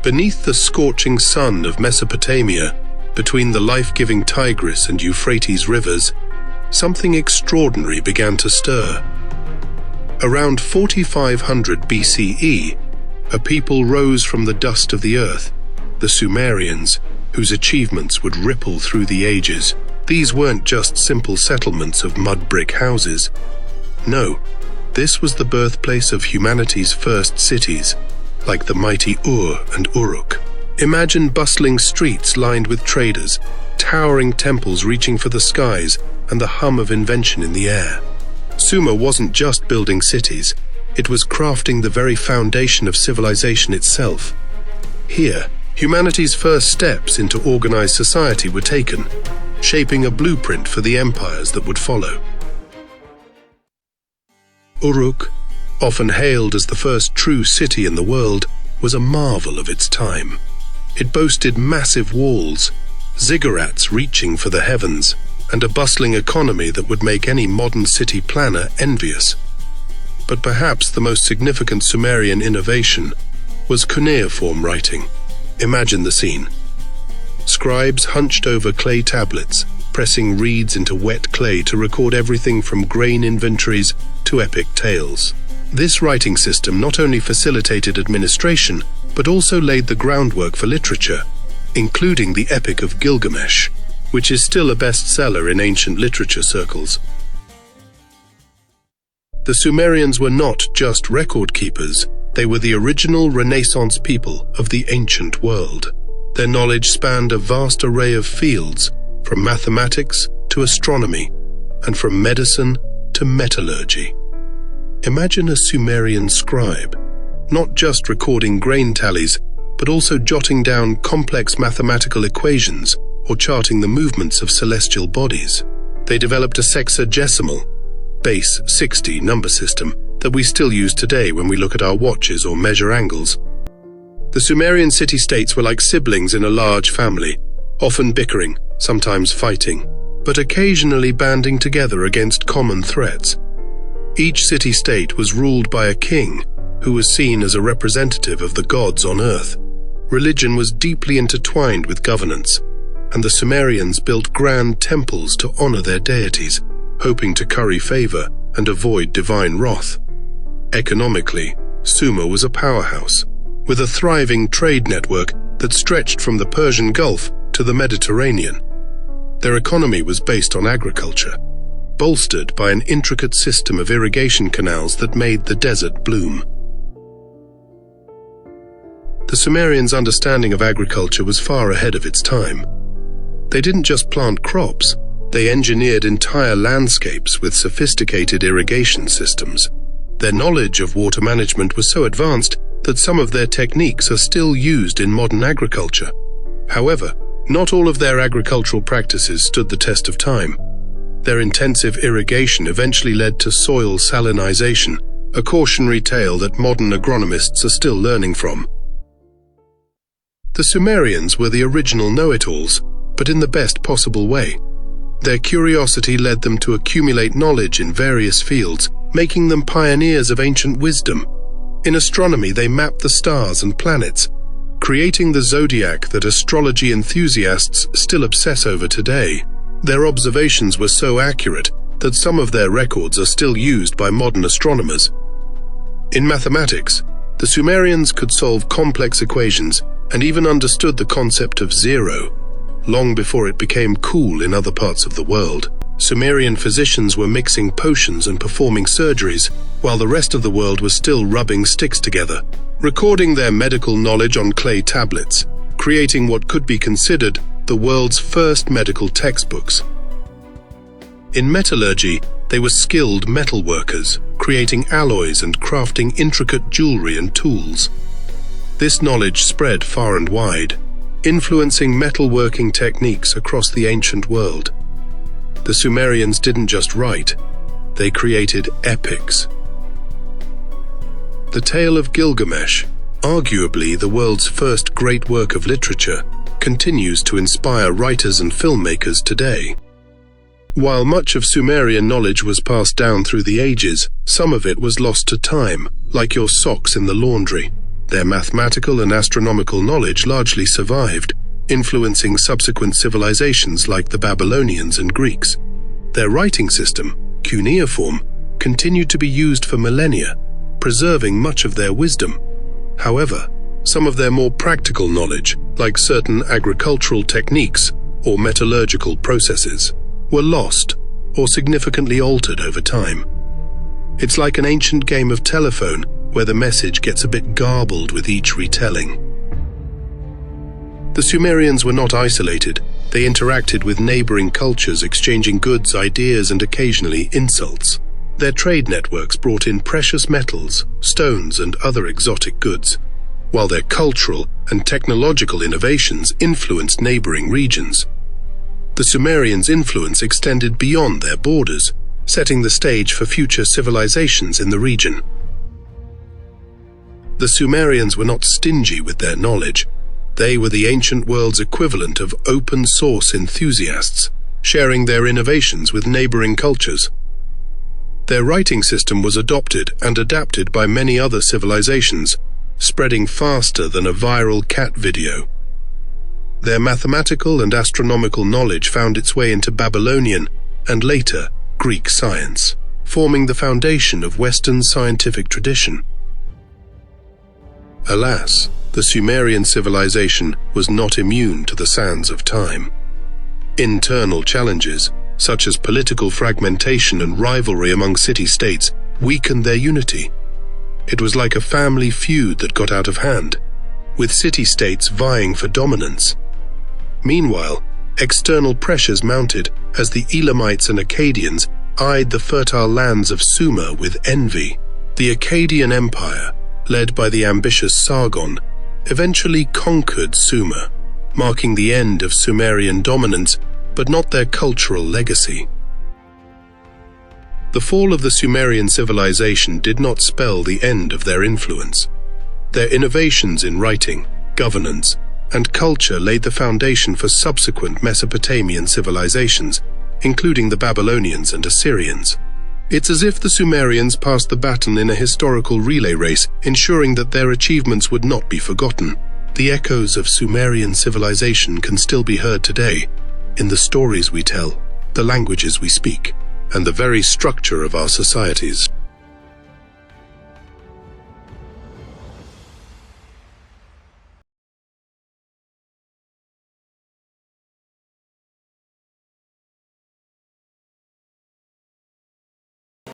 Beneath the scorching sun of Mesopotamia, between the life-giving Tigris and Euphrates rivers, something extraordinary began to stir. Around 4500 BCE, a people rose from the dust of the earth, the Sumerians, whose achievements would ripple through the ages. These weren't just simple settlements of mud brick houses. No, this was the birthplace of humanity's first cities, like the mighty Ur and Uruk. Imagine bustling streets lined with traders, towering temples reaching for the skies, and the hum of invention in the air. Sumer wasn't just building cities, it was crafting the very foundation of civilization itself. Here, humanity's first steps into organized society were taken, shaping a blueprint for the empires that would follow. Uruk, often hailed as the first true city in the world, was a marvel of its time. It boasted massive walls, ziggurats reaching for the heavens, and a bustling economy that would make any modern city planner envious. But perhaps the most significant Sumerian innovation was cuneiform writing. Imagine the scene. Scribes hunched over clay tablets, pressing reeds into wet clay to record everything from grain inventories to epic tales. This writing system not only facilitated administration, but also laid the groundwork for literature, including the Epic of Gilgamesh, which is still a bestseller in ancient literature circles. The Sumerians were not just record keepers, they were the original Renaissance people of the ancient world. Their knowledge spanned a vast array of fields, from mathematics to astronomy, and from medicine to metallurgy. Imagine a Sumerian scribe, not just recording grain tallies, but also jotting down complex mathematical equations or charting the movements of celestial bodies. They developed a sexagesimal, base 60 number system that we still use today when we look at our watches or measure angles. The Sumerian city-states were like siblings in a large family, often bickering, sometimes fighting, but occasionally banding together against common threats. Each city-state was ruled by a king, who was seen as a representative of the gods on earth. Religion was deeply intertwined with governance, and the Sumerians built grand temples to honor their deities, hoping to curry favor and avoid divine wrath. Economically, Sumer was a powerhouse, with a thriving trade network that stretched from the Persian Gulf to the Mediterranean. Their economy was based on agriculture, bolstered by an intricate system of irrigation canals that made the desert bloom. The Sumerians' understanding of agriculture was far ahead of its time. They didn't just plant crops, they engineered entire landscapes with sophisticated irrigation systems. Their knowledge of water management was so advanced that some of their techniques are still used in modern agriculture. However, not all of their agricultural practices stood the test of time. Their intensive irrigation eventually led to soil salinization, a cautionary tale that modern agronomists are still learning from. The Sumerians were the original know-it-alls, but in the best possible way. Their curiosity led them to accumulate knowledge in various fields, making them pioneers of ancient wisdom. In astronomy, they mapped the stars and planets, creating the zodiac that astrology enthusiasts still obsess over today. Their observations were so accurate that some of their records are still used by modern astronomers. In mathematics, the Sumerians could solve complex equations and even understood the concept of zero, long before it became cool in other parts of the world. Sumerian physicians were mixing potions and performing surgeries, while the rest of the world was still rubbing sticks together, recording their medical knowledge on clay tablets, creating what could be considered the world's first medical textbooks. In metallurgy, they were skilled metal workers, creating alloys and crafting intricate jewelry and tools. This knowledge spread far and wide, influencing metalworking techniques across the ancient world. The Sumerians didn't just write, they created epics. The Tale of Gilgamesh, arguably the world's first great work of literature, continues to inspire writers and filmmakers today. While much of Sumerian knowledge was passed down through the ages, some of it was lost to time, like your socks in the laundry. Their mathematical and astronomical knowledge largely survived, influencing subsequent civilizations like the Babylonians and Greeks. Their writing system, Cuneiform, continued to be used for millennia, preserving much of their wisdom. However, some of their more practical knowledge, like certain agricultural techniques or metallurgical processes, were lost or significantly altered over time. It's like an ancient game of telephone where the message gets a bit garbled with each retelling. The Sumerians were not isolated. They interacted with neighboring cultures, exchanging goods, ideas, and occasionally insults. Their trade networks brought in precious metals, stones, and other exotic goods, while their cultural and technological innovations influenced neighboring regions. The Sumerians' influence extended beyond their borders, setting the stage for future civilizations in the region. The Sumerians were not stingy with their knowledge. They were the ancient world's equivalent of open-source enthusiasts, sharing their innovations with neighboring cultures. Their writing system was adopted and adapted by many other civilizations, spreading faster than a viral cat video. Their mathematical and astronomical knowledge found its way into Babylonian and later Greek science, forming the foundation of Western scientific tradition. Alas, the Sumerian civilization was not immune to the sands of time. Internal challenges, such as political fragmentation and rivalry among city-states, weakened their unity. It was like a family feud that got out of hand, with city-states vying for dominance. Meanwhile, external pressures mounted as the Elamites and Akkadians eyed the fertile lands of Sumer with envy. The Akkadian Empire, led by the ambitious Sargon, eventually conquered Sumer, marking the end of Sumerian dominance, but not their cultural legacy. The fall of the Sumerian civilization did not spell the end of their influence. Their innovations in writing, governance, and culture laid the foundation for subsequent Mesopotamian civilizations, including the Babylonians and Assyrians. It's as if the Sumerians passed the baton in a historical relay race, ensuring that their achievements would not be forgotten. The echoes of Sumerian civilization can still be heard today, in the stories we tell, the languages we speak, and the very structure of our societies.